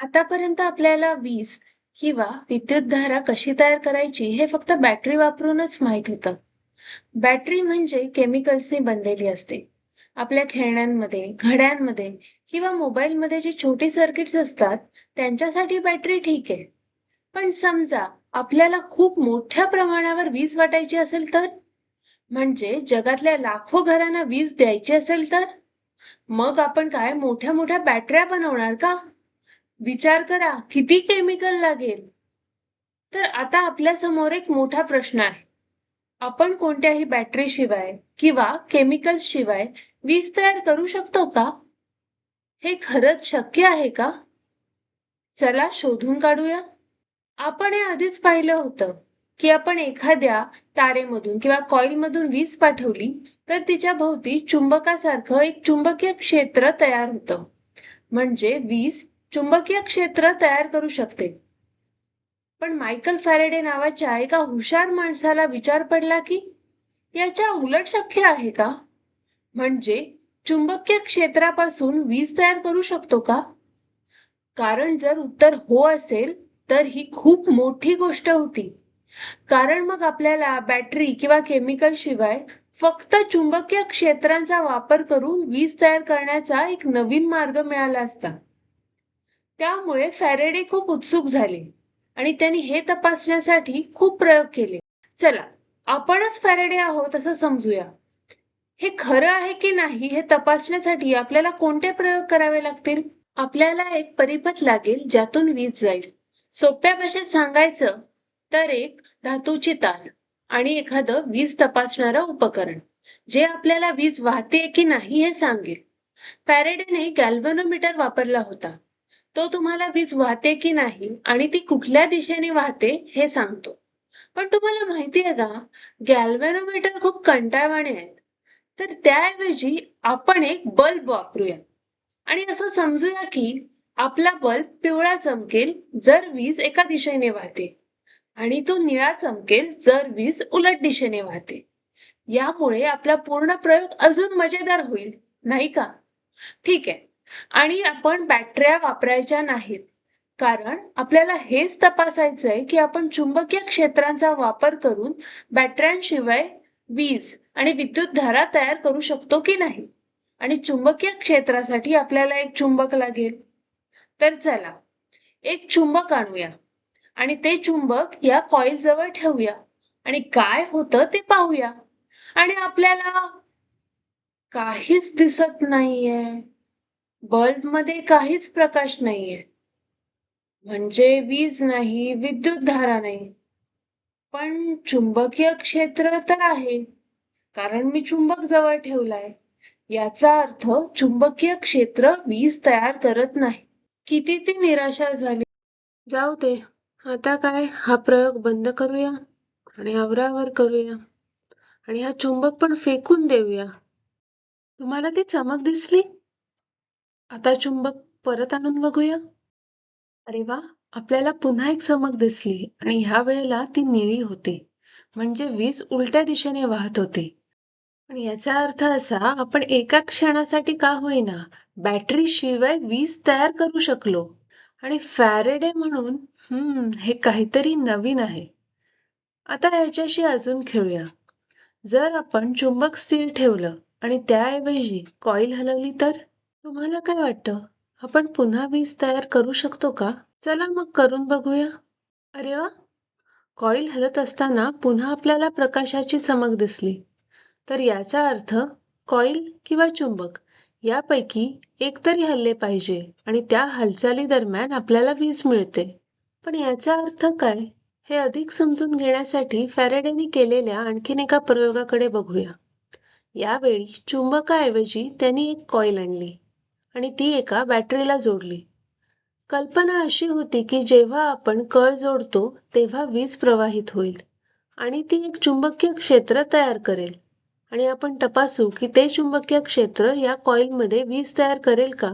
आतापर्यंत आपल्याला वीज किंवा विद्युतधारा कशी तयार करायची हे फक्त बॅटरी वापरूनच माहीत होतं. बॅटरी म्हणजे केमिकल्सनी बनलेली असते. आपल्या खेळण्यांमध्ये, घड्यांमध्ये किंवा मोबाईलमध्ये जी छोटी सर्किट्स असतात, त्यांच्यासाठी बॅटरी ठीक आहे. पण समजा आपल्याला खूप मोठ्या प्रमाणावर वीज वाटायची असेल तर? म्हणजे जगातल्या लाखो घरांना वीज द्यायची असेल तर? मग आपण काय मोठ्या मोठ्या बॅटऱ्या बनवणार का? विचार करा किती केमिकल लागेल. तर आता आपल्या समोर एक मोठा प्रश्न आहे. आपण कोणत्याही बॅटरीशिवाय किंवा केमिकल्स शिवाय वीज तयार करू शकतो का? हे खरंच शक्य आहे का? चला शोधून काढूया. आपण हे आधीच पाहिलं होतं, की आपण एखाद्या तारेमधून किंवा कॉइलमधून वीज पाठवली, तर तिच्या भोवती चुंबकासारखं एक चुंबकीय क्षेत्र तयार होतं. म्हणजे वीज चुंबकीय क्षेत्र तयार करू शकते. पण मायकल फॅरेडे नावाच्या एका हुशार माणसाला विचार पडला की याच्या उलट शक्य आहे का? म्हणजे चुंबकीय क्षेत्रापासून वीज तयार करू शकतो का? कारण जर उत्तर हो असेल, तर ही खूप मोठी गोष्ट होती. कारण मग आपल्याला बॅटरी किंवा केमिकल शिवाय फक्त चुंबकीय क्षेत्रांचा वापर करून वीज तयार करण्याचा एक नवीन मार्ग मिळाला असता. त्यामुळे फॅरेडे खूप उत्सुक झाले आणि त्यांनी हे तपासण्यासाठी खूप प्रयोग केले. चला, आपणच फॅरेडे आहोत असं समजूया. हे खरं आहे की नाही हे तपासण्यासाठी आपल्याला कोणते प्रयोग करावे लागतील? आपल्याला एक परिपथ लागेल ज्यातून वीज जाईल. सोप्या भाषेत सांगायचं तर एक धातूची तार आणि एखादं वीज तपासणारं उपकरण, जे आपल्याला वीज वाहते की नाही हे सांगेल. फॅरेडेने गॅल्व्हॅनोमीटर वापरला होता. तो तुम्हाला वीज वाहते की नाही आणि ती कुठल्या दिशेने वाहते हे सांगतो. पण तुम्हाला माहिती आहे का, गॅल्व्हॅनोमीटर खूप कंटाळवाणे आहेत. तर त्याऐवजी आपण एक बल्ब वापरूया आणि असं समजूया की आपला बल्ब पिवळा चमकेल जर वीज एका दिशेने वाहते आणि तो निळा चमकेल जर वीज उलट दिशेने वाहते. यामुळे आपला पूर्ण प्रयोग अजून मजेदार होईल, नाही का? ठीक आहे. आणि आपण बॅटऱ्या वापरायच्या नाहीत. कारण आपल्याला हेच तपासायचंय, की आपण चुंबकीय क्षेत्रांचा वापर करून बॅटऱ्यांशिवाय वीज आणि विद्युतधारा तयार करू शकतो की नाही? आणि चुंबकीय क्षेत्रासाठी आपल्याला एक चुंबक लागेल. तर चला, एक चुंबक आणूया आणि ते चुंबक या कॉइल जवळ ठेवूया आणि काय होतं ते पाहूया. आणि आपल्याला काहीच दिसत नाहीये. बल्बमध्ये काहीच प्रकाश नाहीये. म्हणजे वीज नाही, विद्युतधारा नाही. पण चुंबकीय क्षेत्र तर आहे. कारण मी चुंबक जवळ ठेवलाय. याचा अर्थ चुंबकीय क्षेत्र वीज तयार करत नाही. किती ती निराशा झाली. जाऊ दे. आता काय हा प्रयोग बंद करूया आणि आवरावर करूया आणि हा चुंबक पण फेकून देऊया. तुम्हाला ती चमक दिसली? आता चुंबक परत आणून बघूया. अरे वा, आपल्याला पुन्हा एक चमक दिसली आणि ह्या वेळेला ती निळी होती. म्हणजे वीज उलट्या दिशेने वाहत होती. पण याचा अर्थ असा, आपण एका क्षणासाठी का होईना बॅटरी शिवाय वीज तयार करू शकलो. आणि फॅरेडे म्हणून हे काहीतरी नवीन आहे. आता ह्याच्याशी अजून खेळूया. जर आपण चुंबक स्थिर ठेवलं आणि त्याऐवजी कॉईल हलवली तर? तुम्हाला काय वाटतं? आपण पुन्हा वीज तयार करू शकतो का? चला मग करून बघूया. अरे वा! कॉईल हलत असताना पुन्हा आपल्याला प्रकाशाची चमक दिसली. तर याचा अर्थ कॉईल किंवा चुंबक यापैकी एक तरी हलले पाहिजे आणि त्या हालचाली दरम्यान आपल्याला वीज मिळते. पण याचा अर्थ काय? हे अधिक समजून घेण्यासाठी फॅरेडेने केलेल्या आणखीन एका प्रयोगाकडे बघूया. यावेळी चुंबकाऐवजी त्यांनी एक कॉईल आणली आणि ती एका बॅटरीला जोडली. कल्पना अशी होती की जेव्हा आपण कळ जोडतो तेव्हा वीज प्रवाहित होईल आणि ती एक चुंबकीय क्षेत्र तयार करेल आणि आपण तपासू की ते चुंबकीय क्षेत्र या कॉइलमध्ये वीज तयार करेल का?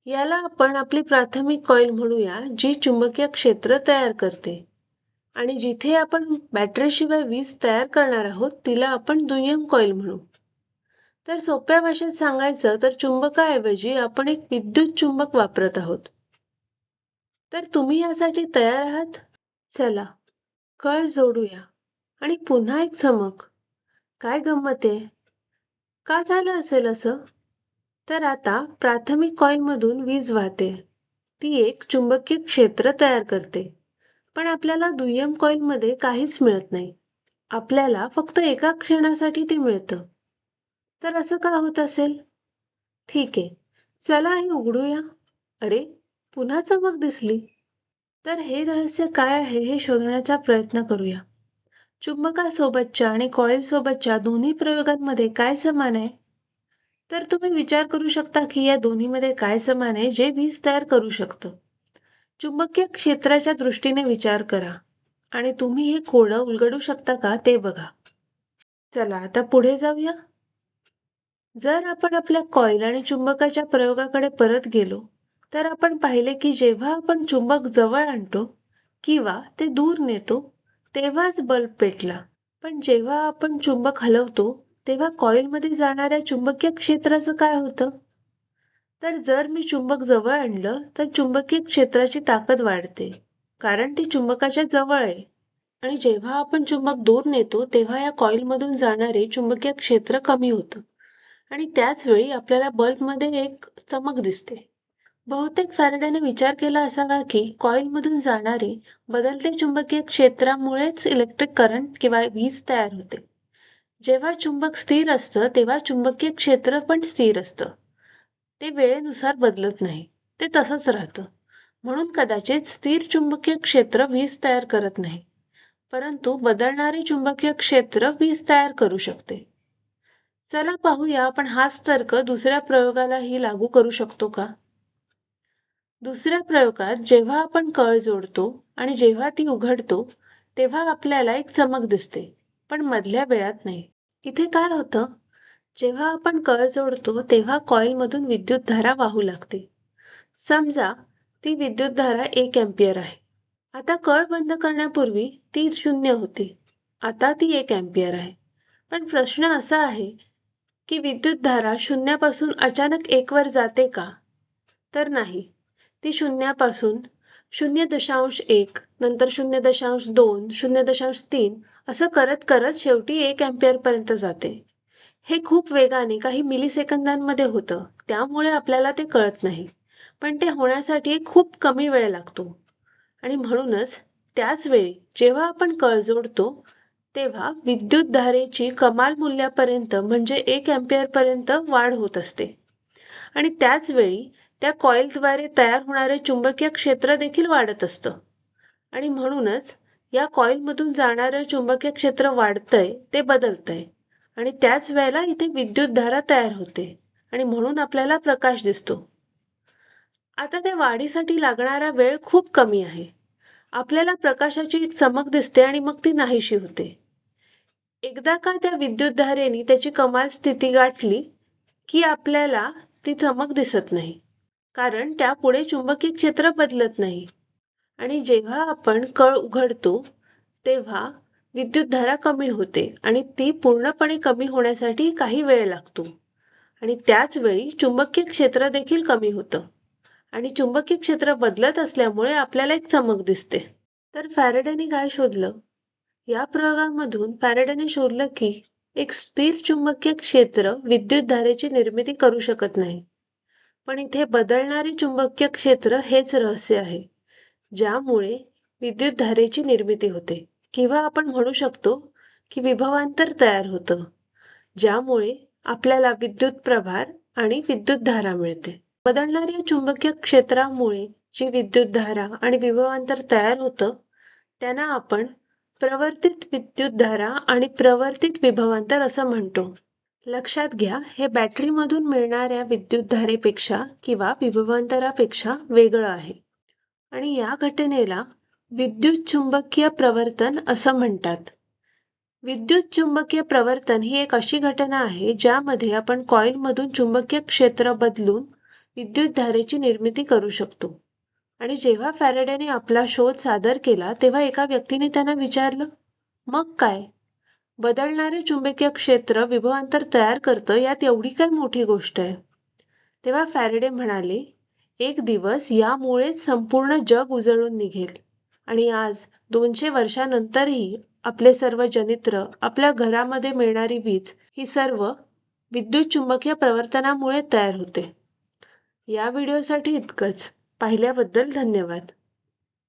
याला आपण आपली प्राथमिक कॉइल म्हणूया, जी चुंबकीय क्षेत्र तयार करते. आणि जिथे आपण बॅटरीशिवाय वीज तयार करणार आहोत तिला आपण दुय्यम कॉइल म्हणू. तर सोप्या भाषेत सांगायचं तर चुंबकाऐवजी आपण एक विद्युत चुंबक वापरत आहोत. तर तुम्ही यासाठी तयार आहात? चला, कळ जोडूया आणि पुन्हा एक चमक. काय गंमत आहे? का झालं असेल असं? तर आता प्राथमिक कॉइलमधून वीज वाहते. ती एक चुंबकीय क्षेत्र तयार करते. पण आपल्याला दुय्यम कॉइलमध्ये काहीच मिळत नाही. आपल्याला फक्त एका क्षणासाठी ते मिळतं. तर असं का होत असेल? ठीक आहे. चला हे उघडूया. अरे, पुन्हा चमक दिसली. तर हे रहस्य काय आहे हे शोधण्याचा प्रयत्न करूया. चुंबकासोबतच्या आणि कॉइलसोबतच्या दोन्ही प्रयोगांमध्ये काय समान आहे? तर तुम्ही विचार करू शकता की या दोन्हीमध्ये काय समान आहे जे वीज तयार करू शकतं. चुंबकीय क्षेत्राच्या दृष्टीने विचार करा आणि तुम्ही हे कोडं उलगडू शकता का ते बघा. चला आता पुढे जाऊया. जर आपण आपल्या कॉइल आणि चुंबकाच्या प्रयोगाकडे परत गेलो, तर आपण पाहिले की जेव्हा आपण चुंबक जवळ आणतो किंवा ते दूर नेतो, तेव्हाच बल्ब पेटला. पण जेव्हा आपण चुंबक हलवतो, तेव्हा कॉइलमध्ये जाणाऱ्या चुंबकीय क्षेत्राचं काय होतं? तर जर मी चुंबक जवळ आणलं, तर चुंबकीय क्षेत्राची ताकद वाढते, कारण ती चुंबकाच्या जवळ आहे. आणि जेव्हा आपण चुंबक दूर नेतो, तेव्हा या कॉइलमधून जाणारे चुंबकीय क्षेत्र कमी होतं. आणि त्याच वेळी आपल्याला बल्बमध्ये एक चमक दिसते. बहुतेक फॅरेडेने विचार केला असावा की कॉइलमधून जाणारे बदलते चुंबकीय क्षेत्रामुळेच इलेक्ट्रिक करंट किंवा वीज तयार होते. जेव्हा चुंबक स्थिर असतं तेव्हा चुंबकीय क्षेत्र पण स्थिर असतं. ते वेळेनुसार बदलत नाही. ते तसंच राहतं. म्हणून कदाचित स्थिर चुंबकीय क्षेत्र वीज तयार करत नाही. परंतु बदलणारे चुंबकीय क्षेत्र वीज तयार करू शकते. चला पाहूया आपण हाच तर्क दुसऱ्या प्रयोगालाही लागू करू शकतो का? दुसऱ्या प्रयोगात जेव्हा आपण कळ जोडतो आणि जेव्हा ती उघडतो, तेव्हा आपल्याला एक चमक दिसते, पण मधल्या वेळात नाही. इथे काय होतं? जेव्हा आपण कळ जोडतो, तेव्हा कॉइलमधून विद्युतधारा वाहू लागते. समजा ती विद्युतधारा 1 अँपिअर आहे. आता कळ बंद करण्यापूर्वी ती 0 होती. आता ती 1 अँपिअर आहे. पण प्रश्न असा आहे की विद्युतधारा शून्यापासून अचानक 1 वर जाते का? तर नाही. ती शून्यापासून 0.1 नंतर 0.2 0.3 असं करत करत शेवटी 1 अँपिअर पर्यंत जाते. हे खूप वेगाने काही मिलीसेकंदांमध्ये होतं, त्यामुळे आपल्याला ते कळत नाही. पण ते होण्यासाठी खूप कमी वेळ लागतो. आणि म्हणूनच त्याच वेळी जेव्हा आपण कळ जोडतो, तेव्हा विद्युतधारेची कमाल मूल्यापर्यंत म्हणजे 1 अँपिअरपर्यंत वाढ होत असते. आणि त्याच वेळी त्या कॉइलद्वारे तयार होणारे चुंबकीय क्षेत्र देखील वाढत असतं. आणि म्हणूनच या कॉइलमधून जाणारं चुंबकीय क्षेत्र वाढतंय, ते बदलतंय. आणि त्याच वेळेला इथे विद्युतधारा तयार होते आणि म्हणून आपल्याला प्रकाश दिसतो. आता त्या वाढीसाठी लागणारा वेळ खूप कमी आहे. आपल्याला प्रकाशाची चमक दिसते आणि मग ती नाहीशी होते. एकदा का त्या विद्युतधारेने त्याची कमाल स्थिती गाठली, की आपल्याला ती चमक दिसत नाही. कारण त्यापुढे चुंबकीय क्षेत्र बदलत नाही. आणि जेव्हा आपण कळ उघडतो, तेव्हा विद्युतधारा कमी होते आणि ती पूर्णपणे कमी होण्यासाठी काही वेळ लागतो. आणि त्याच वेळी चुंबकीय क्षेत्र देखील कमी होतं. आणि चुंबकीय क्षेत्र बदलत असल्यामुळे आपल्याला एक चमक दिसते. तर फॅरेडेने काय शोधलं? या प्रयोगामधून फॅरेडेने शोधलं की एक स्थिर चुंबकीय क्षेत्र विद्युतधारेची निर्मिती करू शकत नाही. पण इथे बदलणारे चुंबकीय क्षेत्र हेच रहस्य आहे, ज्यामुळे विद्युतधारेची निर्मिती होते. किंवा आपण म्हणू शकतो की विभवांतर तयार होतं, ज्यामुळे आपल्याला विद्युत प्रभार आणि विद्युतधारा मिळते. बदलणाऱ्या चुंबकीय क्षेत्रामुळे जी विद्युतधारा आणि विभवांतर तयार होतं, त्यांना आपण प्रवर्तित विद्युतधारा आणि प्रवर्तित विभवांतर असं म्हणतो. लक्षात घ्या, हे बॅटरीमधून मिळणाऱ्या विद्युतधारेपेक्षा किंवा विभवांतरापेक्षा वेगळं आहे. आणि या घटनेला विद्युत चुंबकीय प्रवर्तन असं म्हणतात. विद्युत चुंबकीय प्रवर्तन ही एक अशी घटना आहे ज्यामध्ये आपण कॉइलमधून चुंबकीय क्षेत्र बदलून विद्युतधारेची निर्मिती करू शकतो. आणि जेव्हा फॅरेडेने आपला शोध सादर केला, तेव्हा एका व्यक्तीने त्यांना विचारलं, मग काय? बदलणारे चुंबकीय क्षेत्र विभवांतर तयार करतं, यात एवढी काय मोठी गोष्ट आहे? तेव्हा फॅरेडे म्हणाले, एक दिवस यामुळेच संपूर्ण जग उजळून निघेल आणि आज 200 वर्षानंतरही आपले सर्व जनित्र, आपल्या घरामध्ये मिळणारी वीज ही सर्व विद्युत चुंबकीय प्रवर्तनामुळे तयार होते. या व्हिडिओसाठी इतकंच. पाहिल्याबद्दल धन्यवाद.